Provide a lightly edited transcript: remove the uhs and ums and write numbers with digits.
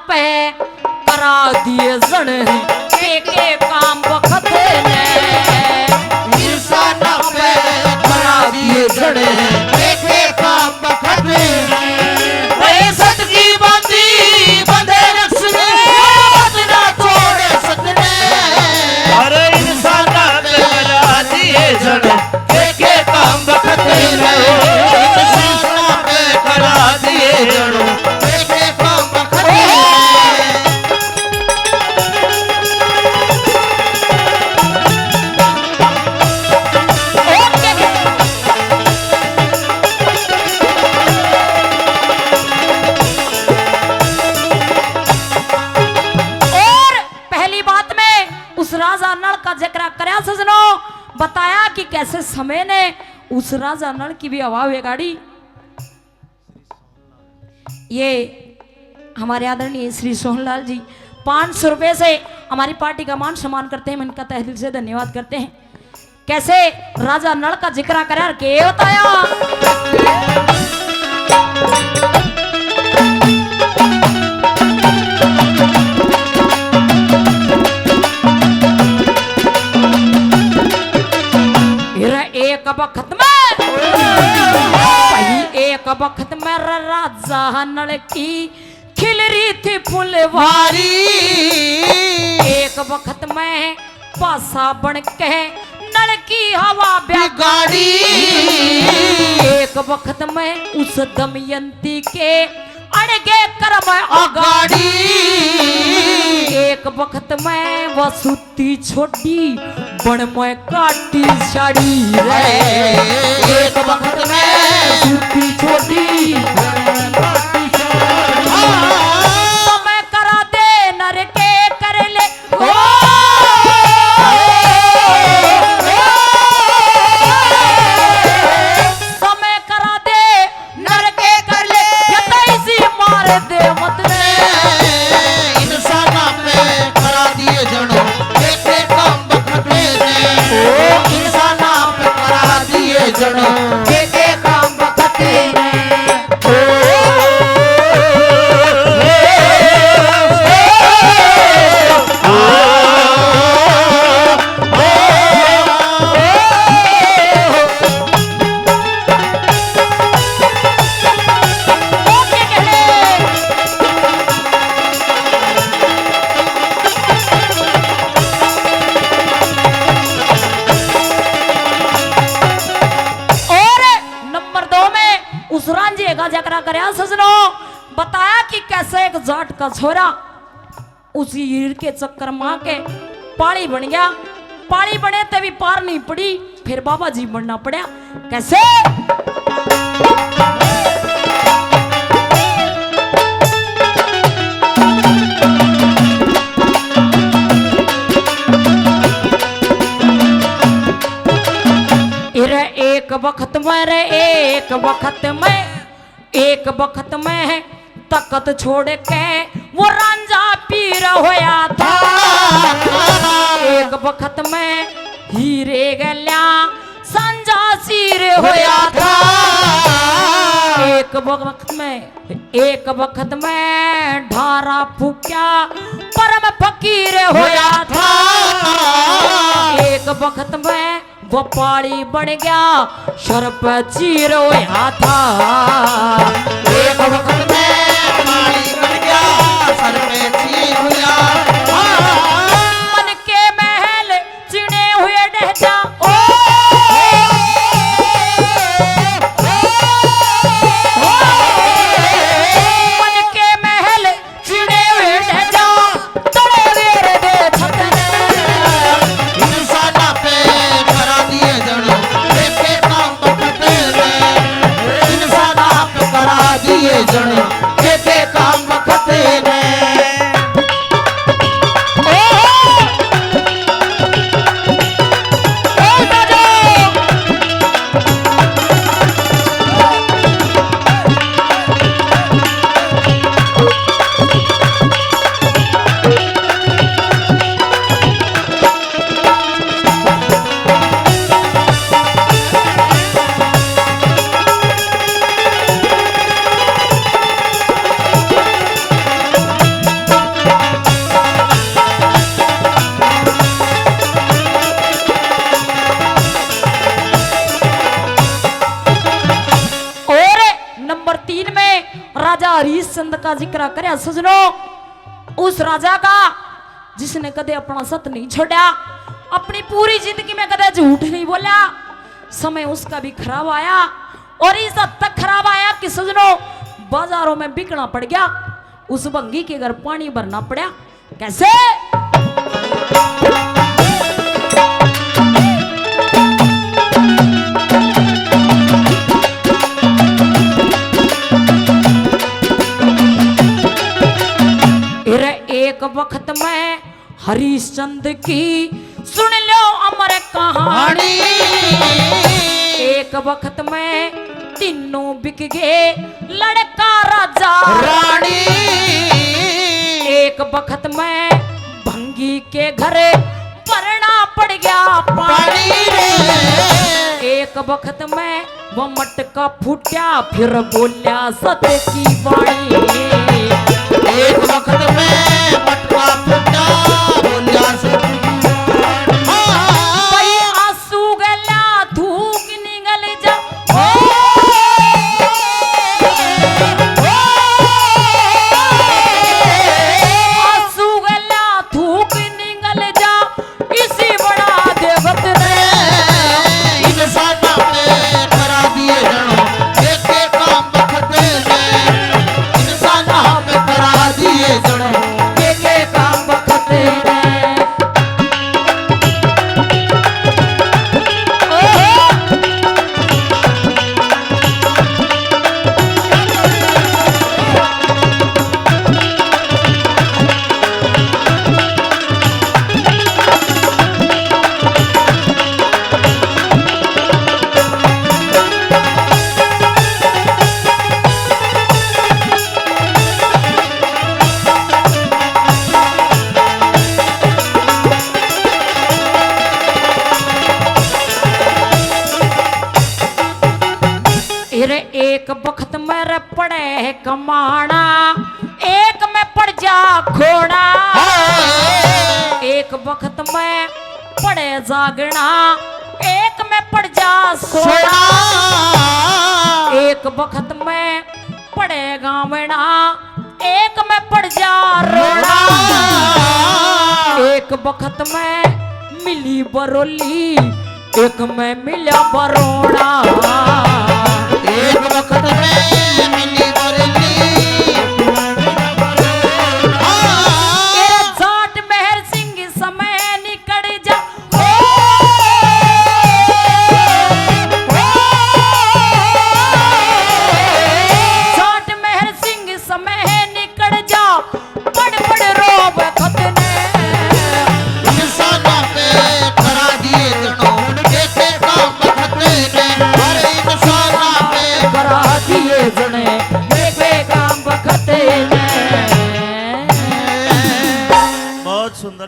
पे करा दिए जन के काम वक्त ने इंसाना पे करा दिए जन के काम वक्त ने सत की बाती बंधे रखने ना छोड़े सकने अरे इंसाना पे करा दिए जन के काम वक्त ने इंसाना पे करा दिए जन के काम वक्त ने राजा नल का जिक्र करया सजनो बताया कि कैसे समय ने उस राजा नल की भी हवा बिगाड़ी। ये हमारे आदरणीय श्री सोहनलाल जी 500 रुपए से हमारी पार्टी का मान सम्मान करते हैं, इनका तहे दिल से धन्यवाद करते हैं। कैसे राजा नल का जिक्र करा के बताया एक वक्त में एक वक्त में राजा नल की खिल रही थी फुलवारी एक वक्त में पासा बन के नल की हवा बिगाड़ी एक वक्त में उस दमयंती के अड़गे कर्म अगाड़ी एक वक्त में वह सुती छोटी बन में काटी साड़ी रे एक वक्त में सुती छोटी समय करा दे नर के कर ले समय करा दे नर के कर ले यतैसी मार दे मत ने इंसाना पे करा दिए जनो के काम वक्त ने इंसाना पे करा दिए जनो के काम वक्त ने सजनो बताया कि कैसे एक जाट का छोरा उसी हीर के चक्कर मां के पाली बन गया। पाली बने तभी पार नहीं पड़ी, फिर बाबा जी बनना पड़ा। कैसे एक वक्त में रे एक वक्त में तकत छोड़ के वो रांझा पीर होया था। एक वक्त में हीरे गल्या संजा सिर होया था। एक वक्त में ढारा फूक्या परम फकीर होया था। एक वक्त में वो पाड़ी बन गया सर पे चीर होया था। एक वक्त में पाड़ी बन गया सर पे चीर होया था। मन के महल चिने हुए ढहजा मन के महल चिने हुए ढहजा तोड़े वीर दे छतने इंसाना पे करा दिए जनो के काम वक्त ने इंसाना पे करा दिए जनो के हरिश्चंद का जिक्र करे सजनो, उस राजा का जिसने कदे अपना सत नहीं छोड़ा, अपनी पूरी जिंदगी में कदे झूठ नहीं बोला। समय उसका भी खराब आया और इस हद तक खराब आया कि सजनो बाजारों में बिकना पड़ गया। उस भंगी के घर पानी भरना पड़ा। कैसे? एक वक्त में हरिश्चंद्र की सुन लो अमर कहानी। एक वक्त में तीनों बिक गए, लड़का राजा रानी। एक वक्त में भंगी के घर भरना पड़ गया पानी। एक वक्त में वो मटका फूटा, फिर बोलिया सत्य की वाणी। एक वक्त में मटका फूटा, बोलिया सत्य की भाई आंसू गला धूक निगल जा। आंसू गला धूक निगल जा, इसी बड़ा देवत ने इंसाना पे करा दिए जनो, एक एक काम वक्त में इंसाना पे करा दिए जनो। के काम वक्त ने। फिर एक वक्त में पड़े कमाना, एक में पड़ जा खोड़ा। एक वक्त में पड़े जागना, एक में पड़ जा सोना। एक वक्त में पड़े गावना, एक में पड़ जा रोना। एक वक्त में मिली बरोली, एक में मिला बरोड़ा। एक वक्त में मिली बरली, तेरे जाट मेहर सिंह समय निकल जा। जाट मेहर सिंह समय निकल जा, बड़ बड़ रोब खतने। इंसाना पे करा दिए जनो, एक एक काम वक्त में हर इंसाना पे करा दिए जने, एक काम वक्त ने। बहुत सुंदर।